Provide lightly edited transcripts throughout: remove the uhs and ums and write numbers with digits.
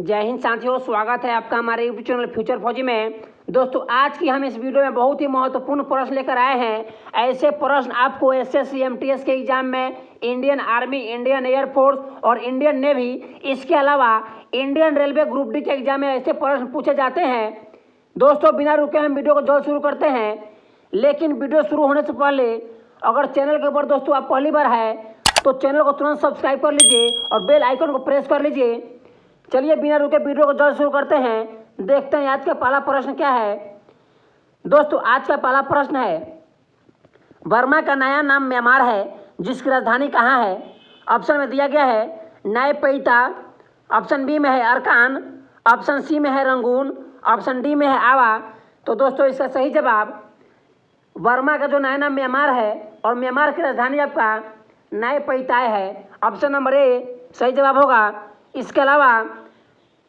जय हिंद साथियों, स्वागत है आपका हमारे यूट्यूब चैनल फ्यूचर फौजी में। दोस्तों, आज की हम इस वीडियो में बहुत ही महत्वपूर्ण प्रश्न लेकर आए हैं। ऐसे प्रश्न आपको एसएससी एमटीएस के एग्जाम में, इंडियन आर्मी, इंडियन एयरफोर्स और इंडियन नेवी, इसके अलावा इंडियन रेलवे ग्रुप डी के एग्जाम में ऐसे प्रश्न पूछे जाते हैं। दोस्तों, बिना रुके हम वीडियो को जल्द शुरू करते हैं। लेकिन वीडियो शुरू होने से पहले अगर चैनल के ऊपर दोस्तों आप पहली बार है तो चैनल को तुरंत सब्सक्राइब कर लीजिए और बेल आइकन को प्रेस कर लीजिए। चलिए बिना रुके वीडियो को जल्द शुरू करते हैं। देखते हैं आज का पहला प्रश्न क्या है। दोस्तों, आज का पहला प्रश्न है, बर्मा का नया नाम म्यांमार है, जिसकी राजधानी कहाँ है? ऑप्शन में दिया गया है नए पैता, ऑप्शन बी में है अरकान, ऑप्शन सी में है रंगून, ऑप्शन डी में है आवा। तो दोस्तों, इसका सही जवाब बर्मा का जो नया नाम म्यांमार है और म्यांमार की राजधानी आपका नए पैताय है। ऑप्शन नंबर ए सही जवाब होगा। इसके अलावा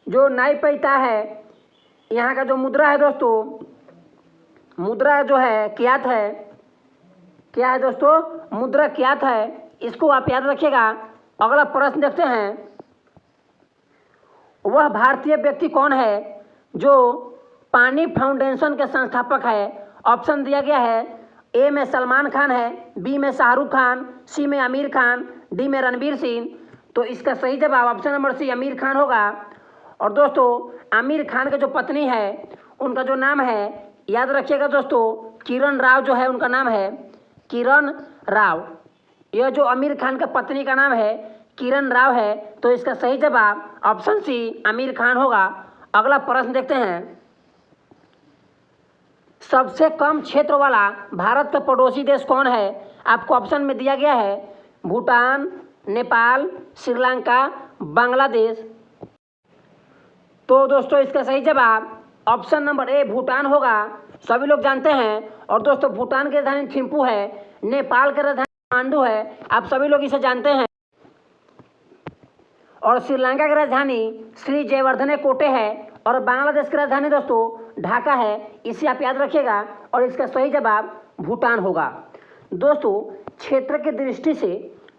जो नए पैता है, यहाँ का जो मुद्रा है दोस्तों, मुद्रा जो है क्यात है, क्या है दोस्तों? मुद्रा क्यात है। इसको आप याद रखिएगा। अगला प्रश्न देखते हैं, वह भारतीय व्यक्ति कौन है जो पानी फाउंडेशन के संस्थापक है? ऑप्शन दिया गया है ए में सलमान खान है, बी में शाहरुख खान, सी में आमिर खान, डी में रणवीर सिंह। तो इसका सही जवाब option number C Aamir Khan होगा। और दोस्तों, आमिर खान की जो पत्नी है उनका जो नाम है, याद रखिएगा दोस्तों, किरण राव जो है उनका नाम है किरण राव। यह जो आमिर खान का पत्नी का नाम है किरण राव है। तो इसका सही जवाब ऑप्शन सी आमिर खान होगा। अगला प्रश्न देखते हैं, सबसे कम क्षेत्र वाला भारत का पड़ोसी देश कौन है? आपको ऑप्शन में दिया गया है भूटान, नेपाल, श्रीलंका, बांग्लादेश। तो दोस्तों, इसका सही जवाब ऑप्शन नंबर ए भूटान होगा। सभी लोग जानते हैं। और दोस्तों, भूटान की राजधानी थिम्पू है, नेपाल की राजधानी काठमांडू है, आप सभी लोग इसे जानते हैं। और श्रीलंका की राजधानी श्री जयवर्धने कोटे है। और बांग्लादेश की राजधानी दोस्तों ढाका है। इसे आप याद रखिएगा। और इसका सही जवाब भूटान होगा। दोस्तों, क्षेत्र की दृष्टि से,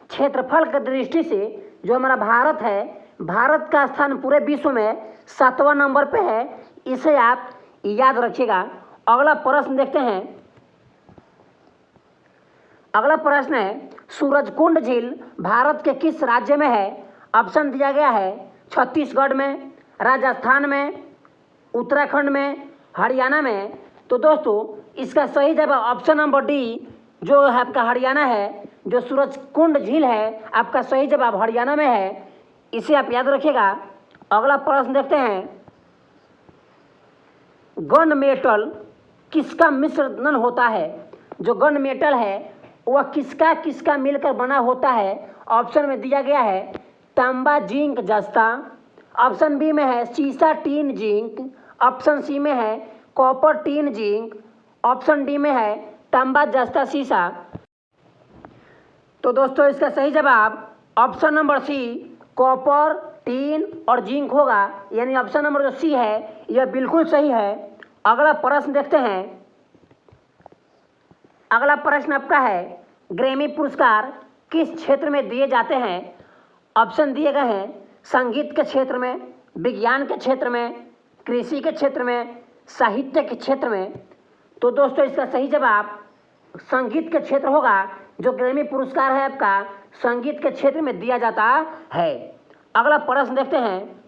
क्षेत्रफल की दृष्टि से जो हमारा भारत है, भारत का स्थान पूरे विश्व में 7वां नंबर पे है। इसे आप याद रखिएगा। अगला प्रश्न देखते हैं। अगला प्रश्न है, सूरजकुंड झील भारत के किस राज्य में है? ऑप्शन दिया गया है छत्तीसगढ़ में, राजस्थान में, उत्तराखंड में, हरियाणा में। तो दोस्तों, इसका सही जवाब ऑप्शन नंबर डी जो है आपका हरियाणा है। जो सूरजकुंड झील है आपका सही जवाब हरियाणा में है। इसे आप याद रखिएगा। अगला प्रश्न देखते हैं, गन मेटल किसका मिश्रण होता है? जो गन मेटल है वह किसका किसका मिलकर बना होता है? ऑप्शन में दिया गया है तांबा, जिंक, जस्ता, ऑप्शन बी में है सीसा, टीन, जिंक, ऑप्शन सी में है copper, tin, zinc, option D में है तांबा, जस्ता, सीसा। तो दोस्तों, इसका सही जवाब option number C copper, tin और जिंक होगा। यानी ऑप्शन नंबर जो सी है यह बिल्कुल सही है। अगला प्रश्न देखते हैं। अगला प्रश्न आपका है, ग्रैमी पुरस्कार किस क्षेत्र में दिए जाते हैं? ऑप्शन दिए गए हैं संगीत के क्षेत्र में, विज्ञान के क्षेत्र में, कृषि के क्षेत्र में, साहित्य के क्षेत्र में। तो दोस्तों, इसका सही जवाब संगीत के क्षेत्र होगा। जो ग्रैमी पुरस्कार है आपका संगीत के क्षेत्र में दिया जाता है। अगला प्रश्न देखते हैं,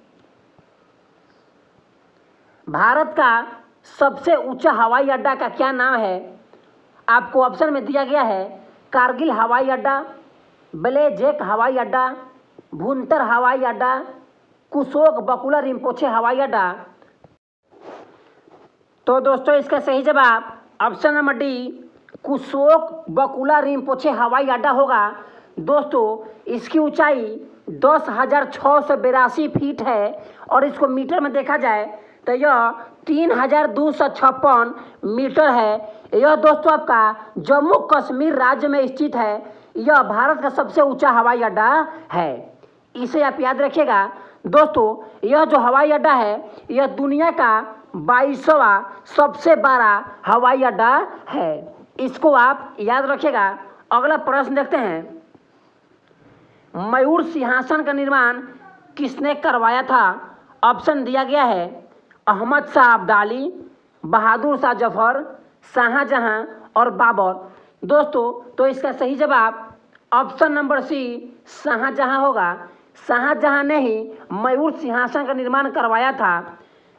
भारत का सबसे ऊंचा हवाई अड्डा का क्या नाम है? आपको ऑप्शन में दिया गया है कारगिल हवाई अड्डा, ब्लेजेक हवाई अड्डा, भुंतर हवाई अड्डा, कुशोक बकुला रिम्पोछे हवाई अड्डा। तो दोस्तों, इसका सही जवाब ऑप्शन नंबर डी कुशोक बकुला रिम्पोछे हवाई अड्डा होगा। दोस्तों, इसकी ऊंचाई 10,682 फीट है। और इसको मीटर में देखा जाए तो यह 3,256 मीटर है। यह दोस्तों आपका जम्मू कश्मीर राज्य में स्थित है। यह भारत का सबसे ऊंचा हवाई अड्डा है। इसे आप याद रखिएगा। दोस्तों, यह जो हवाई अड्डा है यह दुनिया का 22वां सबसे बड़ा हवाई अड्डा है। इसको आप याद रखिएगा। अगला प्रश्न देखते हैं, मयूर सिंहासन का निर्माण किसने करवाया था? ऑप्शन दिया गया है अहमद शाह अब्दाली, बहादुर शाह जफर, शाहजहां और बाबर। दोस्तों तो इसका सही जवाब ऑप्शन नंबर सी शाहजहां होगा। शाहजहां ने ही मयूर सिंहासन का निर्माण करवाया था।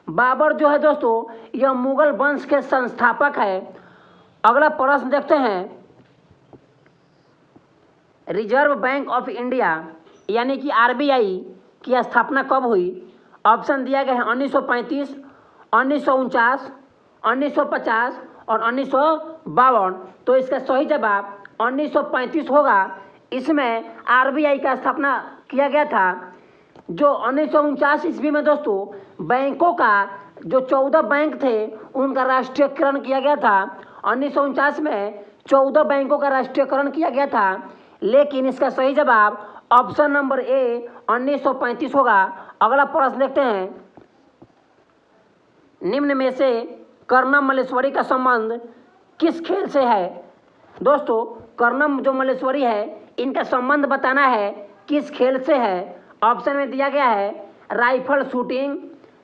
बाबर जो है दोस्तों यह मुगल वंश के संस्थापक है। अगला प्रश्न देखते हैं, रिजर्व बैंक ऑफ इंडिया यानी कि आरबीआई की स्थापना कब हुई? ऑप्शन दिया गया है 1935, 1949, 1950 और 1952। तो इसका सही जवाब 1935 होगा। इसमें आरबीआई का स्थापना किया गया था। जो 1949 ईस्वी में दोस्तों बैंकों का जो 14 बैंक थे उनका राष्ट्रीयकरण किया गया था। 1949 में 14 बैंकों का राष्ट्रीयकरण किया गया था। लेकिन इसका सही जवाब ऑप्शन नंबर ए 1935 होगा। अगला प्रश्न देखते हैं, निम्न में से कर्णम मल्लेश्वरी का संबंध किस खेल से है? दोस्तों कर्णम जो मल्लेश्वरी है इनका संबंध बताना है किस खेल से है। ऑप्शन में दिया गया है राइफल शूटिंग,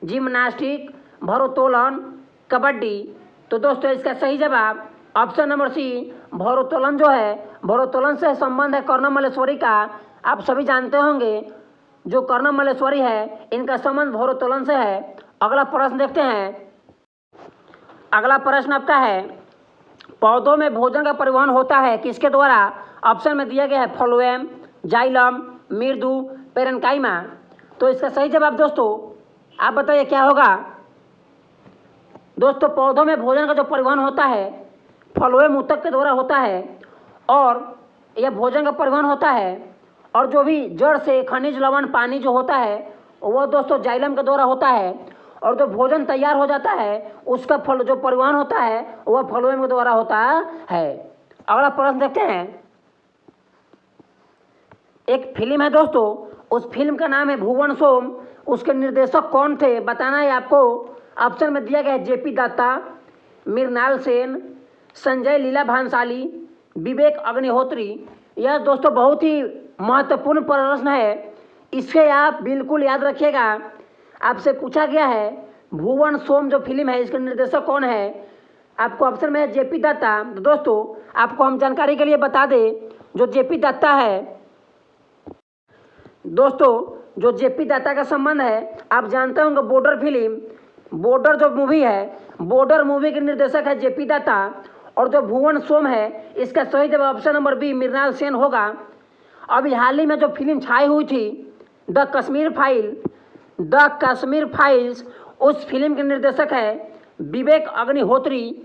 जिम्नास्टिक, भारोत्तोलन, कबड्डी। तो दोस्तों इसका सही जवाब ऑप्शन नंबर सी भारोत्तोलन जो है, भारोत्तोलन से संबंध है कर्णम मल्लेश्वरी का। आप सभी जानते होंगे जो कर्णम मल्लेश्वरी है इनका संबंध भारोत्तोलन से है। अगला प्रश्न देखते हैं। अगला प्रश्न आपका है, पौधों में भोजन का परिवहन होता है किसके द्वारा? ऑप्शन में दिया गया है फ्लोएम, जाइलम, मृदु, पेरेन्काइमा। तो इसका सही जवाब दोस्तों आप बताइए क्या होगा? दोस्तों पौधों में भोजन का जो परिवहन होता है फ्लोएम ऊतक के द्वारा होता है और यह भोजन का परिवहन होता है। और जो भी जड़ से खनिज लवण पानी जो होता है वह दोस्तों जाइलम के द्वारा होता है। और जो भोजन तैयार हो जाता है उसका फल जो परिवहन होता है वह फ्लोएम के द्वारा होता है। अगला प्रश्न देखते हैं, एक फिल्म है दोस्तों, उस फिल्म का नाम है भुवन सोम। उसके निर्देशक कौन थे बताना है आपको। ऑप्शन में दिया गया है जेपी दत्ता, मृणाल सेन, संजय लीला भांसाली, विवेक अग्निहोत्री। यह दोस्तों बहुत ही महत्वपूर्ण प्रश्न है, इसे आप बिल्कुल याद रखिएगा। आपसे पूछा गया है भुवन सोम जो फिल्म है इसके निर्देशक कौन है? आपको ऑप्शन में है जेपी दत्ता। तो दोस्तों आपको हम जानकारी के लिए बता दें जो जेपी दत्ता है, दोस्तों जो जेपी दत्ता का संबंध है आप जानते होंगे बॉर्डर फिल्म, बॉर्डर जो मूवी है, बॉर्डर मूवी के निर्देशक है जेपी दत्ता। और जो भुवन सोम है इसका सही जवाब option number B Mrinal Sen होगा। अभी हाल ही में जो फिल्म छाई हुई थी द कश्मीर फाइल्स, उस फिल्म के निर्देशक है विवेक अग्निहोत्री।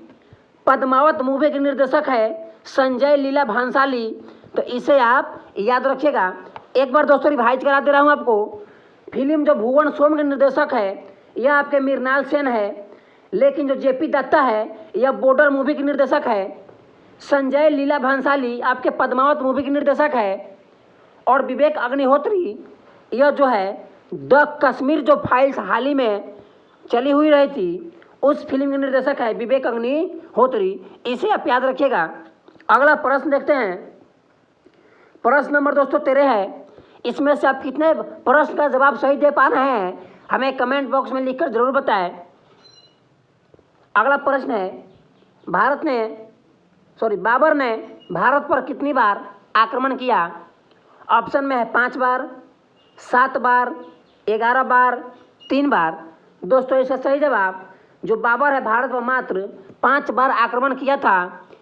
पद्मावत मूवी के निर्देशक है संजय लीला भांसाली। तो इसे आप याद रखिएगा। एक बार दोस्तों रिवाइज करा दे रहा हूँ आपको। फिल्म जो भुवन सोम के निर्देशक है यह आपके मृणाल सेन है, लेकिन जो जेपी दत्ता है यह बॉर्डर मूवी के निर्देशक है। संजय लीला भांसाली आपके पद्मावत मूवी के निर्देशक है। और विवेक अग्निहोत्री यह जो है द कश्मीर जो फाइल्स हाल ही में चली हुई रही थी उस फिल्म के निर्देशक है विवेक अग्निहोत्री। इसे आप याद रखिएगा। अगला प्रश्न देखते हैं। प्रश्न नंबर दोस्तों 13 है। इसमें से आप कितने प्रश्न का जवाब सही दे पा रहे हैं हमें कमेंट बॉक्स में लिखकर जरूर बताएं। अगला प्रश्न है, बाबर ने भारत पर कितनी बार आक्रमण किया? ऑप्शन में है 5 बार, 7 बार, 11 बार, 3 बार। दोस्तों इसका सही जवाब जो बाबर है भारत पर मात्र 5 बार आक्रमण किया था।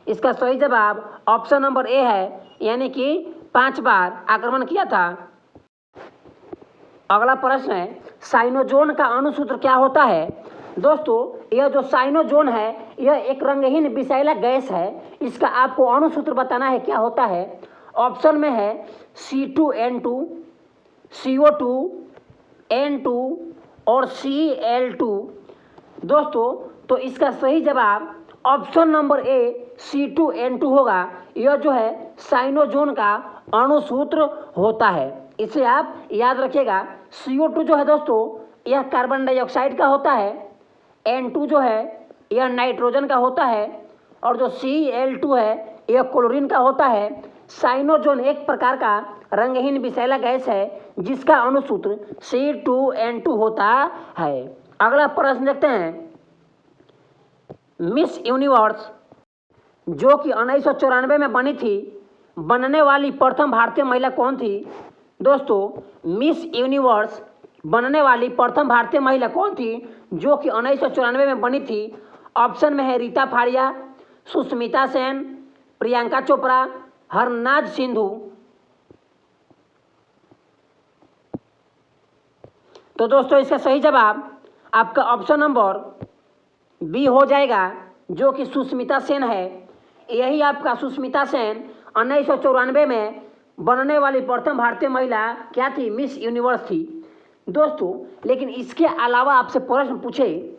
इसका सही जवाब ऑप्शन नंबर ए है, यानी कि 5 बार आक्रमण किया था। अगला प्रश्न है, साइनोजोन का अणुसूत्र क्या होता है? दोस्तों यह जो साइनोजोन है यह एक रंगहीन विषैला गैस है। इसका आपको अणुसूत्र बताना है क्या होता है। ऑप्शन में है C2N2, CO2, N2 और Cl2। दोस्तों तो इसका सही जवाब ऑप्शन नंबर ए C2N2 होगा। यह जो है साइनोजोन का अणुसूत्र होता है, इसे आप याद रखिएगा। CO2 जो है दोस्तों यह कार्बन डाइऑक्साइड का होता है, N2 जो है यह नाइट्रोजन का होता है और जो Cl2 है यह क्लोरीन का होता है। साइनोजोन एक प्रकार का रंगहीन विषैला गैस है जिसका अनुसूत्र C2N2 होता है। अगला प्रश्न देखते हैं, मिस यूनिवर्स जो कि 1994 में बनी थी, बनने वाली प्रथम भारतीय महिला कौन थी? दोस्तों मिस यूनिवर्स बनने वाली प्रथम भारतीय महिला कौन थी जो कि 1994 में बनी थी? ऑप्शन में है रीता फाड़िया, सुष्मिता सेन, प्रियंका चोपड़ा, हरनाज सिंधु। तो दोस्तों इसका सही जवाब आपका ऑप्शन नंबर बी हो जाएगा, जो कि सुष्मिता सेन है। यही आपका सुष्मिता सेन 1994 में बनने वाली प्रथम भारतीय महिला क्या थी? मिस यूनिवर्स थी दोस्तों। लेकिन इसके अलावा आपसे प्रश्न पूछे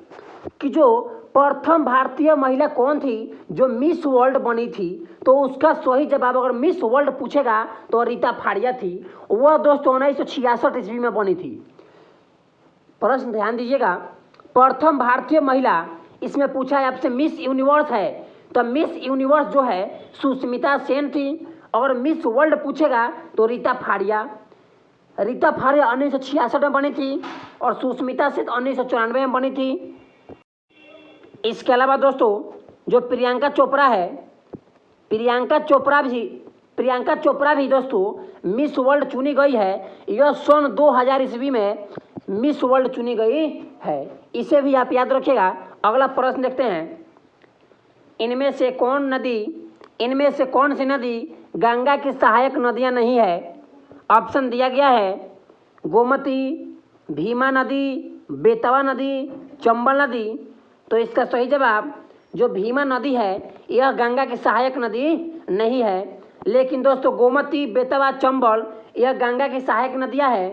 कि जो प्रथम भारतीय महिला कौन थी जो मिस वर्ल्ड बनी थी, तो उसका सही जवाब अगर मिस वर्ल्ड पूछेगा तो रीता फाड़िया थी। वह दोस्तों 1966 ईस्वी में बनी थी। प्रश्न ध्यान दीजिएगा, प्रथम भारतीय महिला इसमें पूछा है आपसे मिस यूनिवर्स है, तो मिस यूनिवर्स जो है सुष्मिता सेन थी। अगर मिस वर्ल्ड पूछेगा तो रीता फाड़िया 1966 में बनी थी और सुष्मिता सेन 1994 में बनी थी। इसके अलावा दोस्तों जो प्रियंका चोपड़ा है, प्रियंका चोपड़ा भी दोस्तों मिस वर्ल्ड चुनी गई है। यह सन 2000 ईस्वी में मिस वर्ल्ड चुनी गई है। इसे भी आप याद रखिएगा। अगला प्रश्न देखते हैं, इनमें से कौन सी नदी गंगा की सहायक नदियां नहीं है? ऑप्शन दिया गया है गोमती, भीमा नदी, बेतवा नदी, चंबल नदी। तो इसका सही जवाब जो भीमा नदी है यह गंगा की सहायक नदी नहीं है। लेकिन दोस्तों गोमती, बेतवा, चंबल यह गंगा की सहायक नदियां है।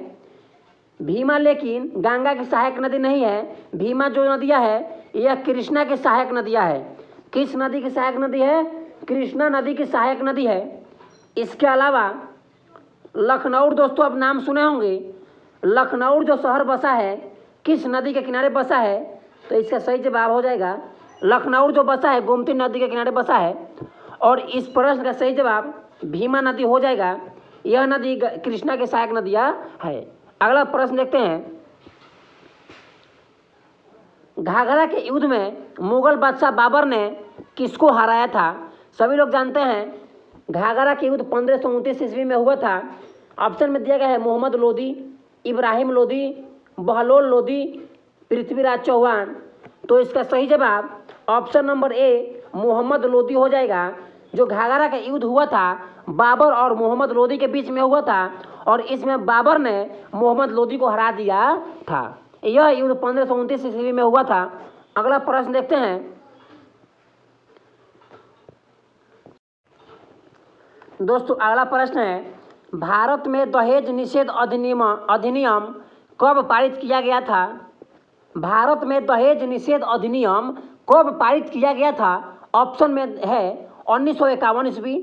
भीमा लेकिन गंगा की सहायक नदी नहीं है। भीमा जो नदियां है यह कृष्णा की सहायक नदियां है। किस नदी की सहायक नदी है? कृष्णा नदी की सहायक नदी है। इसके अलावा लखनऊ दोस्तों आप नाम सुने होंगे। लखनऊ जो शहर बसा है किस नदी के किनारे बसा है? तो इसका सही जवाब हो जाएगा लखनऊ जो बसा है गोमती नदी के किनारे बसा है। और इस प्रश्न का सही जवाब भीमा नदी हो जाएगा। यह नदी कृष्णा की सहायक नदियां है। अगला प्रश्न देखते हैं, घाघरा के युद्ध में मुगल बादशाह बाबर ने किसको हराया था? सभी लोग जानते हैं घाघरा के युद्ध 1529 ईस्वी में हुआ था। ऑप्शन में दिया गया है मोहम्मद लोदी, इब्राहिम लोदी, बहलोल लोदी, पृथ्वीराज चौहान। तो इसका सही जवाब option number A Mohammad Lodi हो जाएगा। जो घाघरा का युद्ध हुआ था बाबर और मोहम्मद लोदी के बीच में हुआ था और इसमें बाबर ने मोहम्मद लोदी को हरा दिया था। यह युद्ध 1529 ईस्वी में हुआ था। अगला प्रश्न देखते हैं, दोस्तों अगला प्रश्न है, भारत में दहेज निषेध अधिनियम कब पारित किया गया था? भारत में दहेज निषेध अधिनियम कब पारित किया गया था? ऑप्शन में है 1951 ईस्वी,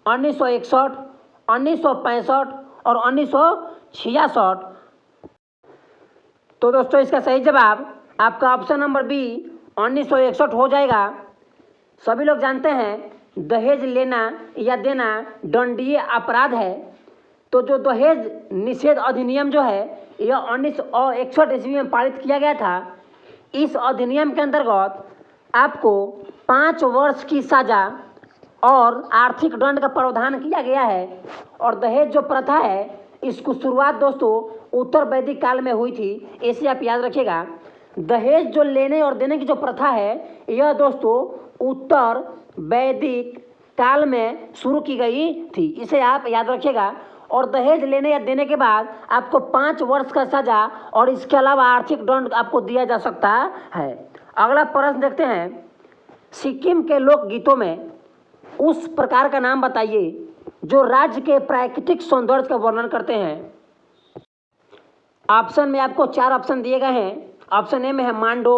1961, 1965 और 1966। तो दोस्तों इसका सही जवाब आपका ऑप्शन नंबर बी 1961 हो जाएगा। सभी लोग जानते हैं दहेज लेना या देना दंडनीय अपराध है। तो जो दहेज निषेध अधिनियम जो है यह 1961 ईस्वी में पारित किया गया था। इस अधिनियम के अंतर्गत आपको 5 वर्ष की सजा और आर्थिक दंड का प्रावधान किया गया है। और दहेज जो प्रथा है इसको शुरुआत दोस्तों उत्तर वैदिक काल में हुई थी। इसे आप याद रखिएगा। दहेज जो लेने और देने की जो प्रथा है यह दोस्तों उत्तर वैदिक काल में शुरू की गई थी। इसे आप याद रखिएगा। और दहेज लेने या देने के बाद आपको 5 वर्ष का सजा और इसके अलावा आर्थिक दंड आपको दिया जा सकता है। अगला प्रश्न देखते हैं, सिक्किम के लोकगीतों में उस प्रकार का नाम बताइए जो राज्य के प्राकृतिक सौंदर्य का वर्णन करते हैं। ऑप्शन में आपको 4 ऑप्शन दिए गए हैं। ऑप्शन ए में है मांडो,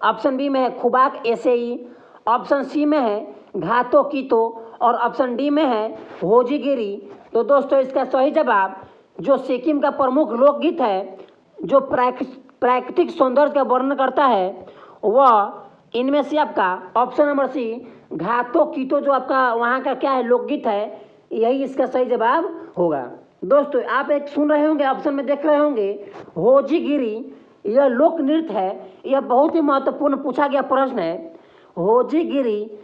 ऑप्शन बी में है खुबाक एसेई, ऑप्शन सी में है घातो कीतो और ऑप्शन डी में है होजीगिरी। तो दोस्तों इसका सही जवाब जो सिक्किम का प्रमुख लोकगीत है जो प्राकृतिक सौंदर्य का वर्णन करता है वह इनमें से आपका ऑप्शन नंबर सी घातो कीतो जो आपका वहाँ का क्या है लोकगीत है, यही इसका सही जवाब होगा। दोस्तों आप एक सुन रहे होंगे, ऑप्शन में देख रहे होंगे होजीगिरी, यह लोक नृत्य है। यह बहुत ही महत्वपूर्ण पूछा गया प्रश्न है। होजीगिरी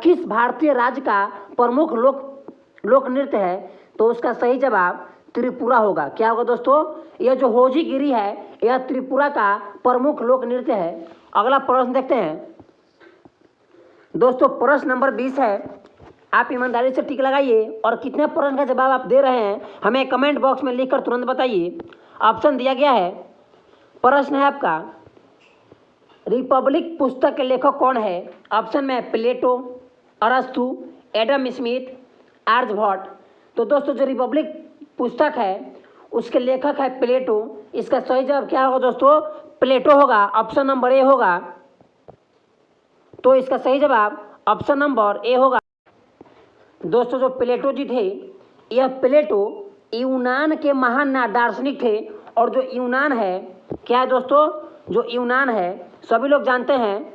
किस भारतीय राज्य का प्रमुख लोक नृत्य है? तो उसका सही जवाब त्रिपुरा होगा। क्या होगा दोस्तों? यह जो होजीगिरी है यह त्रिपुरा का प्रमुख लोक नृत्य है। अगला प्रश्न देखते हैं दोस्तों, प्रश्न नंबर 20 है। आप ईमानदारी से टिक लगाइए और कितने प्रश्न का जवाब आप दे रहे हैं हमें कमेंट बॉक्स में लिखकर तुरंत बताइए। ऑप्शन दिया गया है, प्रश्न है आपका रिपब्लिक पुस्तक के लेखक कौन है? ऑप्शन में है प्लेटो, अरस्तु, एडम स्मिथ, आर्यभट्ट। तो दोस्तों जो रिपब्लिक पुस्तक है उसके लेखक है प्लेटो। इसका सही जवाब क्या होगा दोस्तों? प्लेटो होगा। ऑप्शन नंबर ए होगा। तो इसका सही जवाब ऑप्शन नंबर ए होगा। दोस्तों जो प्लेटो जी थे, यह प्लेटो यूनान के महान दार्शनिक थे। और जो यूनान है, क्या है दोस्तों? जो यूनान है सभी लोग जानते हैं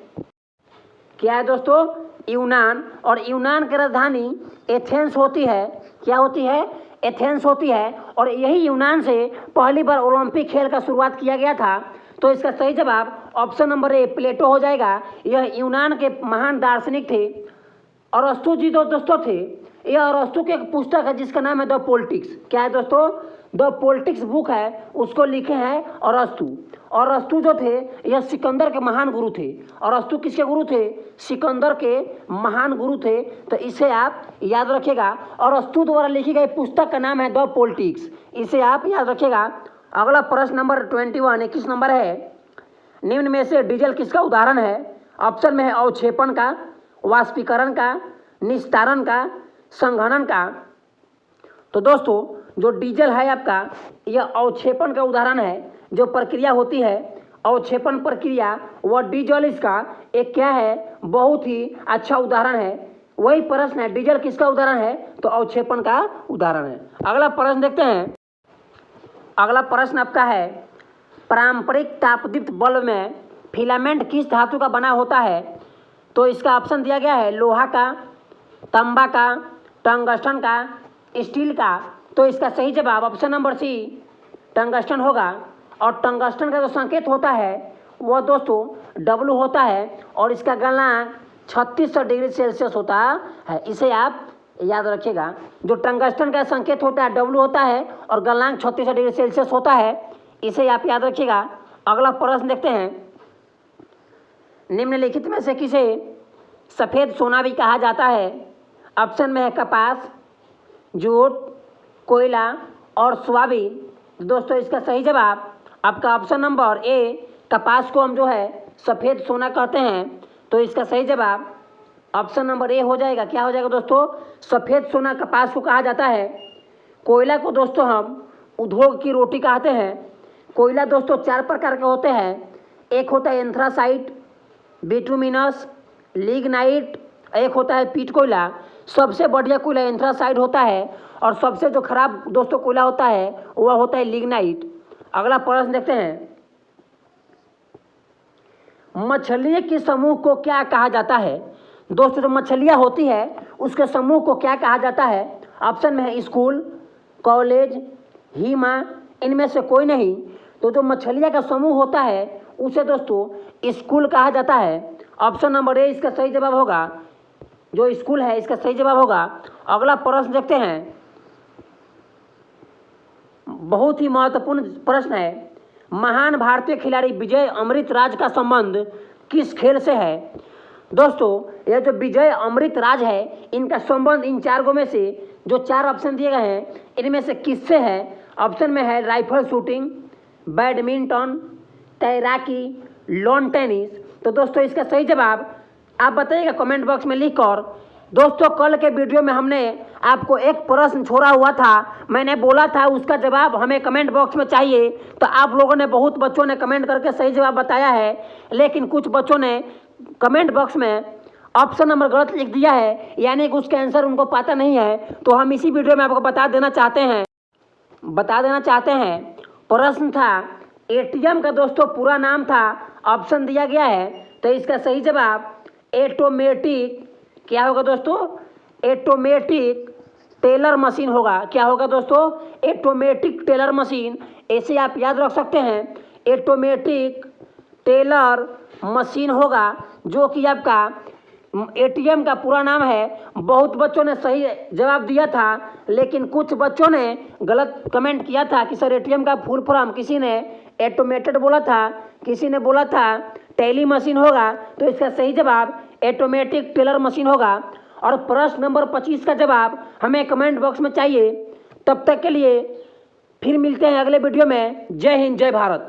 क्या है दोस्तों? यूनान। और यूनान की राजधानी एथेंस होती है। क्या होती है? एथेंस होती है। और यही यूनान से पहली बार ओलंपिक खेल का शुरुआत किया गया था। तो इसका सही जवाब ऑप्शन नंबर ए प्लेटो हो जाएगा। यह यूनान के महान दार्शनिक थे। अरस्तु जी जो दोस्तों थे, यह अरस्तु की एक पुस्तक है जिसका नाम है द पॉलिटिक्स। क्या है दोस्तों? द पॉलिटिक्स बुक है, उसको लिखे हैं अरस्तु। और अरस्तु जो थे यह सिकंदर के महान गुरु थे। अरस्तु किसके गुरु थे? सिकंदर के महान गुरु थे। तो इसे आप याद रखिएगा। अरस्तु द्वारा लिखी गई पुस्तक का नाम है द पॉलिटिक्स, इसे आप याद रखिएगा। अगला प्रश्न नंबर 21 नंबर है, निम्न में से डीजल किसका उदाहरण है? ऑप्शन में है अवक्षेपण का, वाष्पीकरण का, निस्तारण का, संघनन का। तो दोस्तों जो डीजल है आपका, यह अवक्षेपण का उदाहरण है। जो प्रक्रिया होती है अवक्षेपण प्रक्रिया, वह डीजल इसका एक क्या है? बहुत ही अच्छा उदाहरण है। वही प्रश्न है, डीजल किसका उदाहरण है? तो अवक्षेपण का उदाहरण है। अगला प्रश्न देखते हैं। अगला प्रश्न आपका है, पारंपरिक तापदीप्त बल्ब में फिलामेंट किस धातु का बना होता है? तो इसका ऑप्शन दिया गया है लोहा का, तांबा का, टंगस्टन का, स्टील का। तो इसका सही जवाब ऑप्शन नंबर सी टंगस्टन होगा। और टंगस्टन का जो संकेत होता है वह दोस्तों W होता है। और इसका गलनांक 3600 डिग्री सेल्सियस होता है। इसे आप याद रखिएगा। जो टंगस्टन का संकेत होता है W होता है और गलनांक 3600 डिग्री सेल्सियस होता है, इसे आप याद रखिएगा। अगला प्रश्न देखते हैं, निम्नलिखित में से किसे सफ़ेद सोना भी कहा जाता है? ऑप्शन में है कपास, जूट, कोयला और सोयाबीन। दोस्तों इसका सही जवाब आपका ऑप्शन नंबर ए, कपास को हम जो है सफ़ेद सोना कहते हैं। तो इसका सही जवाब ऑप्शन नंबर ए हो जाएगा। क्या हो जाएगा दोस्तों? सफ़ेद सोना कपास को कहा जाता है। कोयला को दोस्तों हम उद्योग की रोटी कहते हैं। कोयला दोस्तों 4 प्रकार के होते हैं। एक होता है एंथ्रासाइट, बिटुमिनस, लिग्नाइट, एक होता है पीट कोयला। सबसे बढ़िया कोयला एंथ्रासाइट होता है और सबसे जो खराब दोस्तों कोयला होता है वह होता है लिग्नाइट। अगला प्रश्न देखते हैं, मछली के समूह को क्या कहा जाता है? दोस्तों जो मछलियाँ होती है उसके समूह को क्या कहा जाता है? ऑप्शन में है स्कूल, कॉलेज, हिमा, इनमें से कोई नहीं। तो जो मछलियाँ का समूह होता है उसे दोस्तों स्कूल कहा जाता है। ऑप्शन नंबर ए इसका सही जवाब होगा। जो स्कूल है इसका सही जवाब होगा। अगला प्रश्न देखते हैं, बहुत ही महत्वपूर्ण प्रश्न है, महान भारतीय खिलाड़ी विजय अमृतराज का संबंध किस खेल से है? दोस्तों यह जो विजय अमृतराज है इनका संबंध इन 4 गो में से जो 4 ऑप्शन दिए गए हैं इनमें से किससे है? ऑप्शन में है राइफल शूटिंग, बैडमिंटन, तैराकी, लॉन टेनिस। तो दोस्तों इसका सही जवाब आप बताइएगा कमेंट बॉक्स में लिखकर। दोस्तों कल के वीडियो में हमने आपको एक प्रश्न छोड़ा हुआ था, मैंने बोला था उसका जवाब हमें कमेंट बॉक्स में चाहिए। तो आप लोगों ने बहुत बच्चों ने कमेंट करके सही जवाब बताया है, लेकिन कुछ बच्चों ने कमेंट बॉक्स में ऑप्शन नंबर गलत लिख दिया है, यानी कि उसका आंसर उनको पता नहीं है। तो हम इसी वीडियो में आपको बता देना चाहते हैं। प्रश्न था एटीएम का दोस्तों पूरा नाम था, ऑप्शन दिया गया है। तो इसका सही जवाब ऑटोमेटिक क्या होगा दोस्तों? ऑटोमेटिक टेलर मशीन होगा। क्या होगा दोस्तों? ऑटोमेटिक टेलर मशीन, ऐसे आप याद रख सकते हैं। ऑटोमेटिक टेलर मशीन होगा, जो कि आपका एटीएम का पूरा नाम है। बहुत बच्चों ने सही जवाब दिया था, लेकिन कुछ बच्चों ने गलत कमेंट किया था कि सर एटीएम का फुल फॉर्म, किसी ने ऑटोमेटेड बोला था, किसी ने बोला था टैली मशीन होगा। तो इसका सही जवाब ऑटोमेटिक टेलर मशीन होगा। और प्रश्न नंबर 25 का जवाब हमें कमेंट बॉक्स में चाहिए। तब तक के लिए फिर मिलते हैं अगले वीडियो में। जय हिंद, जय भारत।